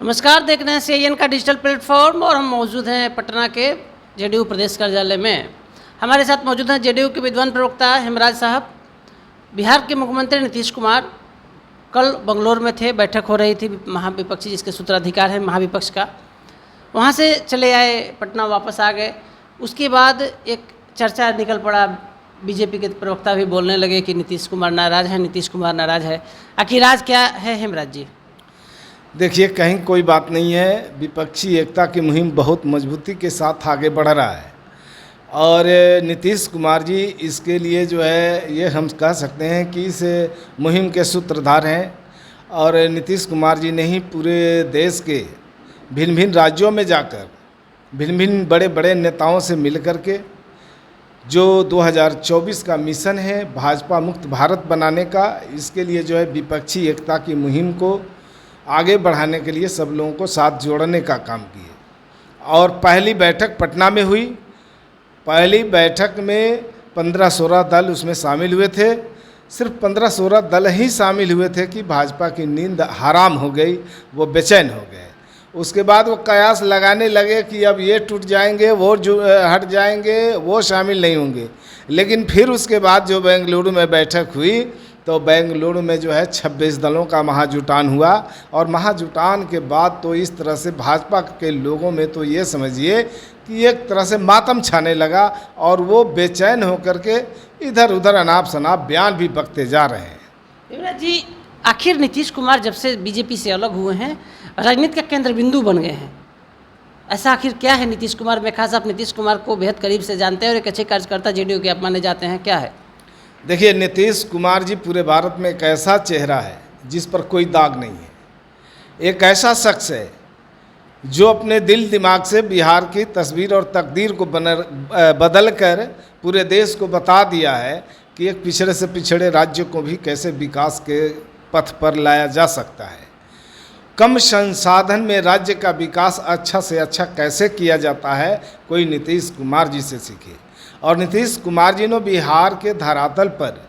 नमस्कार, देख रहे हैं CIN का डिजिटल प्लेटफॉर्म और हम मौजूद हैं पटना के जेडीयू प्रदेश कार्यालय में। हमारे साथ मौजूद हैं जेडीयू के विद्वान प्रवक्ता हेमराज साहब। बिहार के मुख्यमंत्री नीतीश कुमार कल बंगलोर में थे, बैठक हो रही थी महाविपक्षी जिसके सूत्राधिकार है महाविपक्ष का, वहाँ से चले आए, पटना वापस आ गए। उसके बाद एक चर्चा निकल पड़ा, बीजेपी के प्रवक्ता भी बोलने लगे कि नीतीश कुमार नाराज़ है, नीतीश कुमार नाराज़ है। आखिर राज क्या है हेमराज जी? देखिए, कहीं कोई बात नहीं है। विपक्षी एकता की मुहिम बहुत मजबूती के साथ आगे बढ़ रहा है और नीतीश कुमार जी इसके लिए जो है ये हम कह सकते हैं कि इस मुहिम के सूत्रधार हैं। और नीतीश कुमार जी ने ही पूरे देश के भिन्न भिन्न राज्यों में जाकर भिन्न भिन्न बड़े बड़े नेताओं से मिल कर के जो 2024 का मिशन है भाजपा मुक्त भारत बनाने का, इसके लिए जो है विपक्षी एकता की मुहिम को आगे बढ़ाने के लिए सब लोगों को साथ जोड़ने का काम किए। और पहली बैठक पटना में हुई। पहली बैठक में 15-16 दल उसमें शामिल हुए थे। सिर्फ 15-16 दल ही शामिल हुए थे कि भाजपा की नींद हराम हो गई, वो बेचैन हो गए। उसके बाद वो कयास लगाने लगे कि अब ये टूट जाएंगे, वो हट जाएंगे, वो शामिल नहीं होंगे। लेकिन फिर उसके बाद जो बेंगलुरु में बैठक हुई तो बेंगलुरु में जो है 26 दलों का महाजुटान हुआ। और महाजुटान के बाद तो इस तरह से भाजपा के लोगों में तो ये समझिए कि एक तरह से मातम छाने लगा और वो बेचैन होकर के इधर उधर अनाप शनाप बयान भी बकते जा रहे हैं। युवराज जी, आखिर नीतीश कुमार जब से बीजेपी से अलग हुए हैं राजनीति का केंद्र बिंदु बन गए हैं। ऐसा आखिर क्या है नीतीश कुमार में खास? आप नीतीश कुमार को बेहद करीब से जानते हैं और एक अच्छे कार्यकर्ता जेडीयू के आप माने जाते हैं, क्या है? देखिए, नीतीश कुमार जी पूरे भारत में एक ऐसा चेहरा है जिस पर कोई दाग नहीं है। एक ऐसा शख्स है जो अपने दिल दिमाग से बिहार की तस्वीर और तकदीर को बदल कर पूरे देश को बता दिया है कि एक पिछड़े से पिछड़े राज्य को भी कैसे विकास के पथ पर लाया जा सकता है। कम संसाधन में राज्य का विकास अच्छा से अच्छा कैसे किया जाता है, कोई नीतीश कुमार जी से सीखे। और नीतीश कुमार जी ने बिहार के धरातल पर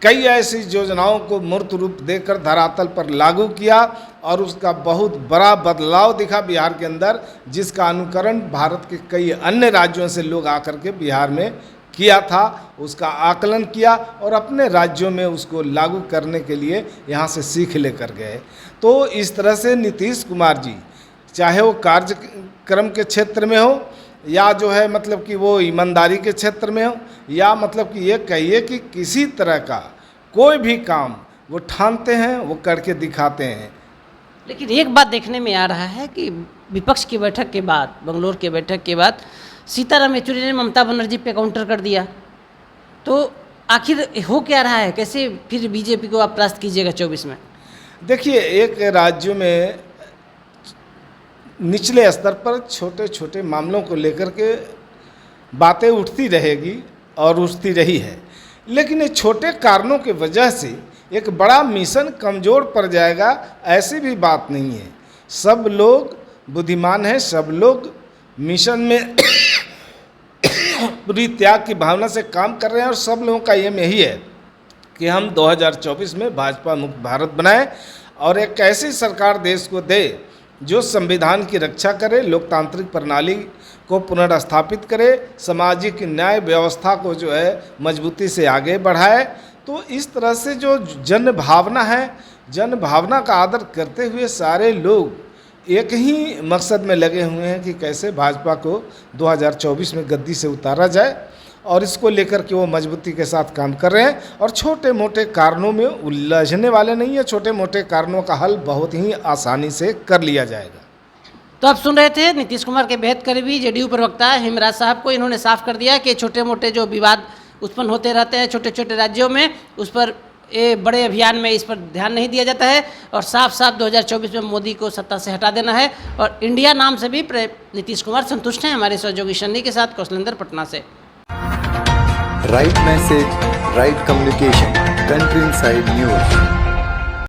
कई ऐसी योजनाओं को मूर्त रूप देकर धरातल पर लागू किया और उसका बहुत बड़ा बदलाव दिखा बिहार के अंदर, जिसका अनुकरण भारत के कई अन्य राज्यों से लोग आकर के बिहार में किया था। उसका आकलन किया और अपने राज्यों में उसको लागू करने के लिए यहाँ से सीख लेकर गए। तो इस तरह से नीतीश कुमार जी चाहे वो कार्यक्रम के क्षेत्र में हो या जो है मतलब कि वो ईमानदारी के क्षेत्र में हो या मतलब कि ये कहिए कि किसी तरह का कोई भी काम वो ठानते हैं, वो करके दिखाते हैं। लेकिन एक बात देखने में आ रहा है कि विपक्ष की बैठक के बाद, बंगलोर की बैठक के बाद सीताराम येचुरी ने ममता बनर्जी पे काउंटर कर दिया। तो आखिर हो क्या रहा है? कैसे फिर बीजेपी को आप परास्त कीजिएगा 24 में? देखिए, एक राज्य में निचले स्तर पर छोटे छोटे मामलों को लेकर के बातें उठती रहेगी और उठती रही है, लेकिन ये छोटे कारणों की वजह से एक बड़ा मिशन कमज़ोर पड़ जाएगा, ऐसी भी बात नहीं है। सब लोग बुद्धिमान हैं, सब लोग मिशन में पूरी त्याग की भावना से काम कर रहे हैं और सब लोगों का एम यही है कि हम 2024 में भाजपा मुक्त भारत बनाएं और एक ऐसी सरकार देश को दे जो संविधान की रक्षा करे, लोकतांत्रिक प्रणाली को पुनर्स्थापित करे, सामाजिक न्याय व्यवस्था को जो है मजबूती से आगे बढ़ाए। तो इस तरह से जो जन भावना है, जन भावना का आदर करते हुए सारे लोग एक ही मकसद में लगे हुए हैं कि कैसे भाजपा को 2024 में गद्दी से उतारा जाए और इसको लेकर के वो मजबूती के साथ काम कर रहे हैं और छोटे मोटे कारणों में उलझने वाले नहीं है। छोटे मोटे कारणों का हल बहुत ही आसानी से कर लिया जाएगा। तो आप सुन रहे थे नीतीश कुमार के बेहद करीबी जेडीयू प्रवक्ता हेमराज साहब को। इन्होंने साफ कर दिया कि छोटे मोटे जो विवाद उत्पन्न होते रहते हैं छोटे छोटे राज्यों में, उस पर ये बड़े अभियान में इस पर ध्यान नहीं दिया जाता है और साफ साफ 2024 में मोदी को सत्ता से हटा देना है। और इंडिया नाम से भी नीतीश कुमार संतुष्ट हैं। हमारे सहयोगी शन्नी के साथ कौशलेंद्र, पटना से। Right message, right communication. Country Inside News.